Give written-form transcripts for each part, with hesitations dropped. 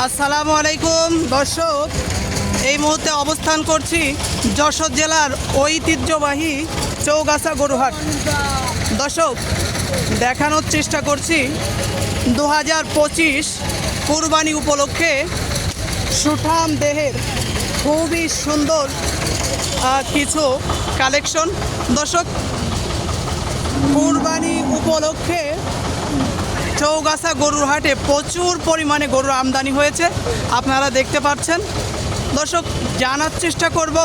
আসসালামু আলাইকুম দর্শক, এই মুহূর্তে অবস্থান করছি যশোর জেলার ঐতিহ্যবাহী চৌগাছা গরুহাট। দর্শক, দেখানোর চেষ্টা করছি 2025 কুরবানি উপলক্ষে সুঠাম দেহের খুবই সুন্দর কিছু কালেকশন। দর্শক, কুরবানি উপলক্ষে চৌগাছা গরুর হাটে প্রচুর পরিমাণে গরুর আমদানি হয়েছে, আপনারা দেখতে পাচ্ছেন। দর্শক, জানার চেষ্টা করব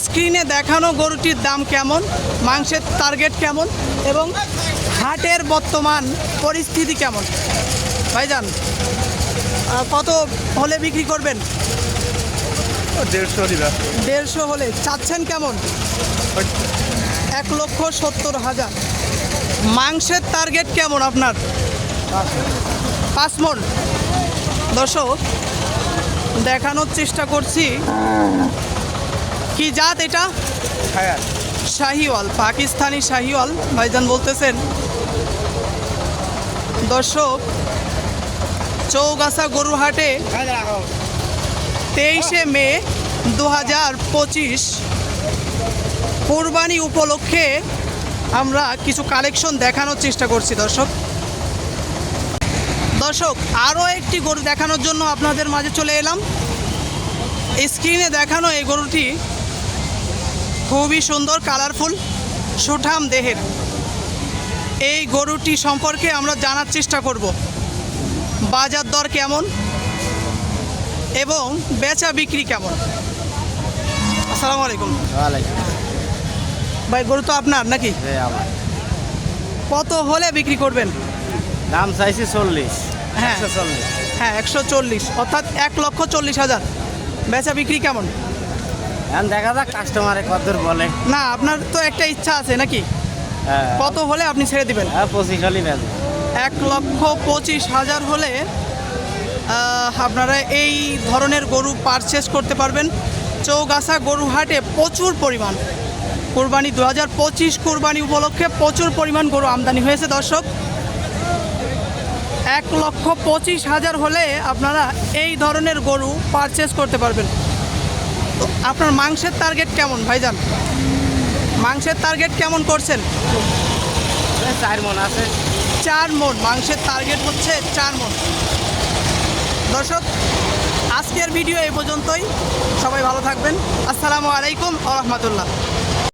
স্ক্রিনে দেখানো গরুটির দাম কেমন, মাংসের টার্গেট কেমন এবং হাটের বর্তমান পরিস্থিতি কেমন। ভাইজান, কত হলে বিক্রি করবেন? 150 হলে চাচ্ছেন কেমন? 1,70,000। মাংসের টার্গেট কেমন আপনার? 5 মণ। দর্শক, দেখানোর চেষ্টা করছি কি জাত এটা? শাহিওয়াল, পাকিস্তানি শাহিওয়াল ভাইজান বলতেছেন। দর্শক, চৌগাছা গরুহাটে 23শে মে 2025 কুরবানি উপলক্ষে আমরা কিছু কালেকশন দেখানোর চেষ্টা করছি। দর্শক, আরও একটি গরু দেখানোর জন্য আপনাদের মাঝে চলে এলাম। স্ক্রিনে দেখানো এই গরুটি খুবই সুন্দর, কালারফুল, সুঠাম দেহের। এই গরুটি সম্পর্কে আমরা জানার চেষ্টা করব বাজার দর কেমন এবং বেচা বিক্রি কেমন। আসসালামু আলাইকুম। ভাই, গরু তো আপনার নাকি? কত হলে বিক্রি করবেন? দাম চাইছি 40। হ্যাঁ 140, অর্থাৎ 1,40,000। বেচা বিক্রি কেমন? এখন দেখা যাক কাস্টমারে কতদূর বলে। না, আপনার তো একটা ইচ্ছা আছে নাকি? হ্যাঁ, কত হলে আপনি ছেড়ে দিবেন? 25 হলেই বেচবো। 1,25,000 হলে আপনারা এই ধরনের গরু পারচেস করতে পারবেন। চৌগাছা গরুহাটে প্রচুর পরিমাণ কুরবানি 2025 কুরবানি উপলক্ষে প্রচুর পরিমাণ গরু আমদানি হয়েছে। দর্শক, 1,25,000 হলে আপনারা এই ধরনের গরু পারচেস করতে পারবেন। তো আপনার মাংসের টার্গেট কেমন ভাইজান? মাংসের টার্গেট কেমন করছেন? 4 মণ আছে। 4 মণ মাংসের টার্গেট হচ্ছে 4 মণ। দর্শক, আজকের ভিডিও এই পর্যন্তই। সবাই ভালো থাকবেন। আসসালামু আলাইকুম ওয়া রাহমাতুল্লাহ।